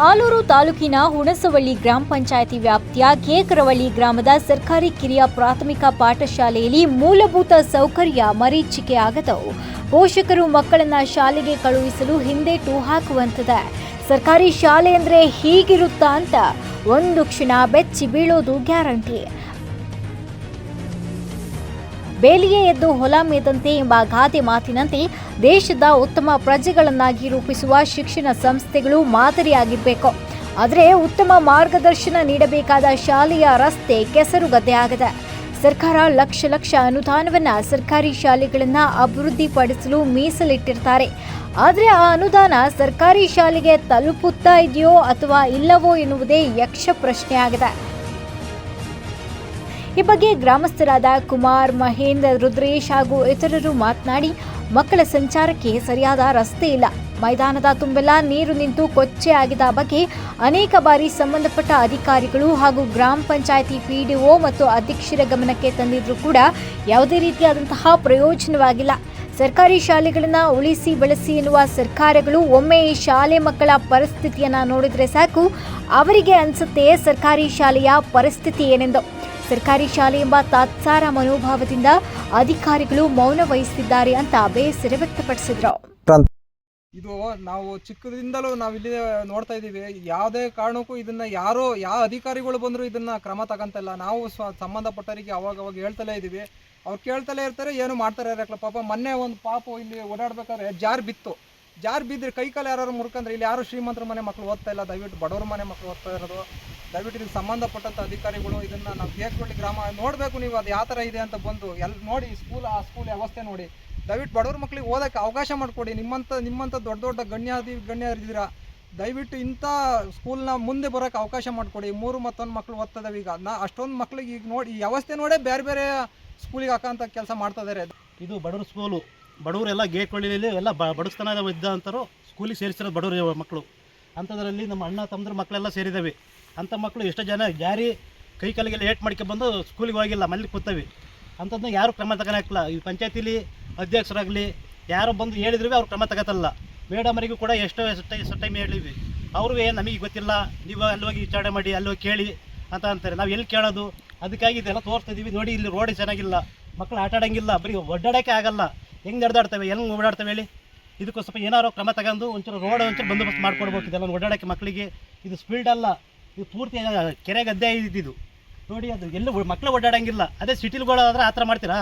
ಆಲೂರು ತಾಲೂಕಿನ ಹುಣಸವಳ್ಳಿ ಗ್ರಾಮ ಪಂಚಾಯಿತಿ ವ್ಯಾಪ್ತಿಯ ಕೇಕರವಳ್ಳಿ ಗ್ರಾಮದ ಸರ್ಕಾರಿ ಕಿರಿಯ ಪ್ರಾಥಮಿಕ ಪಾಠಶಾಲೆಯಲ್ಲಿ ಮೂಲಭೂತ ಸೌಕರ್ಯ ಮರೀಚಿಕೆಯಾಗದವು. ಪೋಷಕರು ಮಕ್ಕಳನ್ನ ಶಾಲೆಗೆ ಕಳುಹಿಸಲು ಹಿಂದೇಟು ಹಾಕುವಂತಿದೆ. ಸರ್ಕಾರಿ ಶಾಲೆ ಅಂದ್ರೆ ಹೀಗಿರುತ್ತಾ ಅಂತ ಒಂದು ಕ್ಷಣ ಬೆಚ್ಚಿ ಬೀಳೋದು ಗ್ಯಾರಂಟಿ. ಬೇಲಿಯೇ ಎದ್ದು ಹೊಲ ಮೇದಂತೆ ಎಂಬ ಗಾದೆ ಮಾತಿನಂತೆ ದೇಶದ ಉತ್ತಮ ಪ್ರಜೆಗಳನ್ನಾಗಿ ರೂಪಿಸುವ ಶಿಕ್ಷಣ ಸಂಸ್ಥೆಗಳು ಮಾದರಿಯಾಗಿರಬೇಕು. ಆದರೆ ಉತ್ತಮ ಮಾರ್ಗದರ್ಶನ ನೀಡಬೇಕಾದ ಶಾಲೆಯ ರಸ್ತೆ ಕೆಸರುಗದ್ದೆಯಾಗಿದೆ. ಸರ್ಕಾರ ಲಕ್ಷ ಅನುದಾನವನ್ನು ಸರ್ಕಾರಿ ಶಾಲೆಗಳನ್ನು ಅಭಿವೃದ್ಧಿಪಡಿಸಲು ಮೀಸಲಿಟ್ಟಿರ್ತಾರೆ. ಆದರೆ ಆ ಅನುದಾನ ಸರ್ಕಾರಿ ಶಾಲೆಗೆ ತಲುಪುತ್ತಾ ಇದೆಯೋ ಅಥವಾ ಇಲ್ಲವೋ ಎನ್ನುವುದೇ ಯಕ್ಷ ಪ್ರಶ್ನೆಯಾಗಿದೆ. ಈ ಬಗ್ಗೆ ಗ್ರಾಮಸ್ಥರಾದ ಕುಮಾರ್, ಮಹೇಂದ್ರ, ರುದ್ರೇಶ್ ಹಾಗೂ ಇತರರು ಮಾತನಾಡಿ, ಮಕ್ಕಳ ಸಂಚಾರಕ್ಕೆ ಸರಿಯಾದ ರಸ್ತೆ ಇಲ್ಲ, ಮೈದಾನದ ತುಂಬೆಲ್ಲ ನೀರು ನಿಂತು ಕೊಚ್ಚೆ ಆಗಿದ ಬಗ್ಗೆ ಅನೇಕ ಬಾರಿ ಸಂಬಂಧಪಟ್ಟ ಅಧಿಕಾರಿಗಳು ಹಾಗೂ ಗ್ರಾಮ ಪಂಚಾಯಿತಿ ಪಿಡಿಒ ಮತ್ತು ಅಧ್ಯಕ್ಷರ ಗಮನಕ್ಕೆ ತಂದಿದ್ರೂ ಕೂಡ ಯಾವುದೇ ರೀತಿಯಾದಂತಹ ಪ್ರಯೋಜನವಾಗಿಲ್ಲ. ಸರ್ಕಾರಿ ಶಾಲೆಗಳನ್ನು ಉಳಿಸಿ ಬೆಳೆಸಿ ಎನ್ನುವ ಸರ್ಕಾರಗಳು ಒಮ್ಮೆ ಈ ಶಾಲೆ ಮಕ್ಕಳ ಪರಿಸ್ಥಿತಿಯನ್ನು ನೋಡಿದರೆ ಸಾಕು, ಅವರಿಗೆ ಅನಿಸುತ್ತೆ ಸರ್ಕಾರಿ ಶಾಲೆಯ ಪರಿಸ್ಥಿತಿ ಏನೆಂದು. ಸರ್ಕಾರಿ ಶಾಲೆ ಎಂಬ ತಾತ್ಸಾರ ಮನೋಭಾವದಿಂದ ಅಧಿಕಾರಿಗಳು ಮೌನ ವಹಿಸುತ್ತಿದ್ದಾರೆ ಅಂತ ಬೇಸರ ವ್ಯಕ್ತಪಡಿಸಿದ್ರು. ಇದು ನಾವು ಚಿಕ್ಕದಿಂದಲೂ ಇಲ್ಲಿ ನೋಡ್ತಾ ಇದ್ದೀವಿ. ಯಾವುದೇ ಕಾರಣಕ್ಕೂ ಇದನ್ನ ಯಾವ ಅಧಿಕಾರಿಗಳು ಬಂದರೂ ಇದನ್ನ ಕ್ರಮ ತಗೊಂತಲ್ಲ. ನಾವು ಸಂಬಂಧಪಟ್ಟವರಿಗೆ ಅವಾಗ ಹೇಳ್ತಲೇ ಇದ್ದೀವಿ. ಅವ್ರು ಕೇಳ್ತಲೇ ಇರ್ತಾರೆ, ಏನು ಮಾಡ್ತಾರೆ ಇರಕ್ಲ. ಪಾಪ ಮೊನ್ನೆ ಒಂದು ಪಾಪ ಇಲ್ಲಿ ಓಡಾಡ್ಬೇಕಾದ್ರೆ ಜಾರ್ ಬಿದ್ದರೆ ಕೈಕಾಲು ಯಾರು ಮುರ್ಕಂದ್ರೆ ಇಲ್ಲಿ ಯಾರು ಶ್ರೀಮಂತರ ಮನೆ ಮಕ್ಕಳು ಓದ್ತಾ ಇಲ್ಲ, ದಯವಿಟ್ಟು ಬಡವ್ರ ಮನೆ ಮಕ್ಕಳು ಓದ್ತಾ ಇರೋದು. ದಯವಿಟ್ಟು ಇದಕ್ಕೆ ಸಂಬಂಧಪಟ್ಟಂಥ ಅಧಿಕಾರಿಗಳು ಇದನ್ನು ನಾವು ಕೇಕರವಳ್ಳಿ ಗ್ರಾಮ ನೋಡಬೇಕು. ನೀವು ಅದು ಯಾವ ಥರ ಇದೆ ಅಂತ ಬಂದು ನೋಡಿ, ಆ ಸ್ಕೂಲ್ ವ್ಯವಸ್ಥೆ ನೋಡಿ. ದಯವಿಟ್ಟು ಬಡವ್ರ ಮಕ್ಕಳಿಗೆ ಓದೋಕ್ಕೆ ಅವಕಾಶ ಮಾಡಿಕೊಡಿ. ನಿಮ್ಮಂಥ ದೊಡ್ಡ ಗಣ್ಯರಿದ್ದೀರಾ, ದಯವಿಟ್ಟು ಇಂಥ ಸ್ಕೂಲ್ನ ಮುಂದೆ ಬರೋಕ್ಕೆ ಅವಕಾಶ ಮಾಡಿಕೊಡಿ. 3 ಮತ್ತು 1 ಮಕ್ಕಳು ಓದ್ತದವೆ. ಈಗ ಅಷ್ಟೊಂದು ಮಕ್ಕಳಿಗೆ ಈಗ ನೋಡಿ, ಈ ವ್ಯವಸ್ಥೆ ನೋಡೇ ಬೇರೆ ಸ್ಕೂಲಿಗೆ ಹಾಕೋಂಥ ಕೆಲಸ ಮಾಡ್ತಾ ಇದ್ದಾರೆ. ಇದು ಬಡವ್ರ ಸ್ಕೂಲು. ಬಡವರೆಲ್ಲ ಗೇಟ್ಕೊಳ್ಳಿ ಎಲ್ಲ ಬಡಸ್ತನ ಇದ್ದಂಥವ್ರು ಸ್ಕೂಲಿಗೆ ಸೇರಿಸಿರೋದು ಬಡವ್ರ ಮಕ್ಕಳು. ಅಂಥದ್ರಲ್ಲಿ ನಮ್ಮ ಅಣ್ಣ ತಮ್ಮದ್ರ ಮಕ್ಕಳೆಲ್ಲ ಸೇರಿದ್ದಾವೆ. ಅಂಥ ಮಕ್ಕಳು ಎಷ್ಟೋ ಜನ ಜಾರಿ ಕೈ ಕಾಲಿಗೆಲ್ಲ ಏಟ್ ಮಾಡ್ಕೊಂಡು ಸ್ಕೂಲಿಗೆ ಹೋಗಿಲ್ಲ, ಮನೇಲಿ ಕೂತವೆ. ಅಂಥದ್ದನ್ನ ಯಾರು ಕ್ರಮ ತಗೊಳಕ್ಕಿಲ್ಲ. ಈ ಪಂಚಾಯತಿಲಿ ಅಧ್ಯಕ್ಷರಾಗಲಿ ಯಾರು ಬಂದು ಹೇಳಿದ್ರೂ ಅವ್ರು ಕ್ರಮ ತಗೋತಲ್ಲ. ಮೇಡಮರಿಗೂ ಕೂಡ ಎಷ್ಟೋ ಟೈಮ್ ಹೇಳಿದ್ವಿ, ಅವ್ರಿಗೆ ನಮಗೆ ಗೊತ್ತಿಲ್ಲ, ನೀವು ಅಲ್ಲಿ ಹೋಗಿ ವಿಚಾರಣೆ ಮಾಡಿ, ಅಲ್ಲಿ ಹೋಗಿ ಕೇಳಿ ಅಂತ ಅಂತಾರೆ. ನಾವು ಎಲ್ಲಿ ಕೇಳೋದು? ಅದಕ್ಕಾಗಿ ಇದೆಲ್ಲ ತೋರಿಸ್ತಾ ಇದ್ದೀವಿ. ನೋಡಿ, ಇಲ್ಲಿ ರೋಡ್ ಚೆನ್ನಾಗಿಲ್ಲ, ಮಕ್ಕಳು ಆಟ ಆಡೋಂಗಿಲ್ಲ, ಬರೀ ಒಡ್ಡಾಡೋಕ್ಕೆ ಆಗಲ್ಲ. ಹೆಂಗೆ ನಡೆದಾಡ್ತವೆ, ಹೆಂಗೆ ಓಡಾಡ್ತವೆ ಹೇಳಿ? ಇದಕ್ಕೂ ಸ್ವಲ್ಪ ಏನಾರು ಕ್ರಮ ತಗೊಂಡು ಒಂಚೂರು ರೋಡ್ ಒಂಚೂರು ಬಂದೋಬಸ್ತ್ ಮಾಡ್ಕೊಡ್ಬೇಕು. ಇದೆಲ್ಲ ಓಡಾಡೋಕ್ಕೆ ಮಕ್ಕಳಿಗೆ ಇದು ಸ್ಪೀಡ್ ಅಲ್ಲ, ಇದು ಪೂರ್ತಿ ಕೆರೆ ಗದ್ದೆ ಇದ್ದಿದ್ದು ನೋಡಿ. ಅದು ಎಲ್ಲೂ ಮಕ್ಕಳು ಓಡಾಡೋಂಗಿಲ್ಲ. ಅದೇ ಸಿಟಿಲ್ಗಳಾದ್ರೆ ಆ ಥರ ಮಾಡ್ತೀರಾ?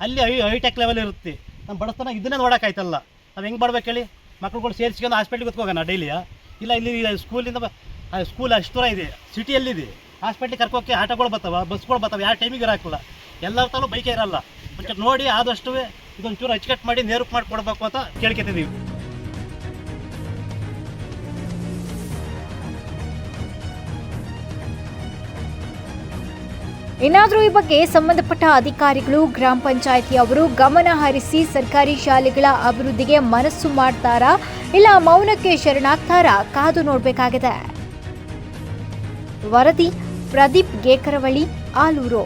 ಅಲ್ಲಿ ಹೈಟೆಕ್ ಲೆವೆಲ್ ಇರುತ್ತೆ. ನಮ್ಮ ಬಡತನ ಇದನ್ನೇ ನೋಡೋಕ್ಕಾಯ್ತಲ್ಲ. ನಾವು ಹೆಂಗೆ ಮಾಡ್ಬೇಕು ಹೇಳಿ? ಮಕ್ಕಳುಗಳು ಸೇರಿಸ್ಕೊಂಡು ಹಾಸ್ಪಿಟ್ಲಿಗೆ ಹೋಗೋಣ ಡೈಲಿಯಾ? ಇಲ್ಲ, ಇಲ್ಲಿ ಸ್ಕೂಲ್ ಅಷ್ಟು ದೂರ ಇದೆ, ಸಿಟಿಯಲ್ಲಿದೆ. ಹಾಸ್ಪಿಟ್ಲಿಗೆ ಕರ್ಕೋಕ್ಕೆ ಆಟೋಗಳು ಬರ್ತಾವೆ, ಬಸ್ಗಳು ಬರ್ತಾವೆ, ಯಾವ ಟೈಮಿಗೆ ಇರೋಕ್ಕಿಲ್ಲ. ಎಲ್ಲರ ತಾಲೂ ಬೈಕೇ ಇರಲ್ಲ. ಮತ್ತೆ ನೋಡಿ, ಆದಷ್ಟು ಇದೊಂಚೂರು ಅಚ್ಚುಕಟ್ಟು ಮಾಡಿ ನೇರಕ್ಕೆ ಮಾಡಿಕೊಡ್ಬೇಕು ಅಂತ ಕೇಳ್ಕೊತಿದ್ದೀವಿ. ಇನ್ನಾದರೂ ಈ ಬಗ್ಗೆ ಸಂಬಂಧಪಟ್ಟ ಅಧಿಕಾರಿಗಳು, ಗ್ರಾಮ ಪಂಚಾಯಿತಿ ಅವರು ಗಮನ ಹರಿಸಿ ಸರ್ಕಾರಿ ಶಾಲೆಗಳ ಅಭಿವೃದ್ಧಿಗೆ ಮನಸ್ಸು ಮಾಡ್ತಾರಾ, ಇಲ್ಲ ಮೌನಕ್ಕೆ ಶರಣಾಗ್ತಾರಾ ಕಾದು ನೋಡಬೇಕಾಗಿದೆ. ವರದಿ ಪ್ರದೀಪ್, ಕೇಕರವಳ್ಳಿ, ಆಲೂರು.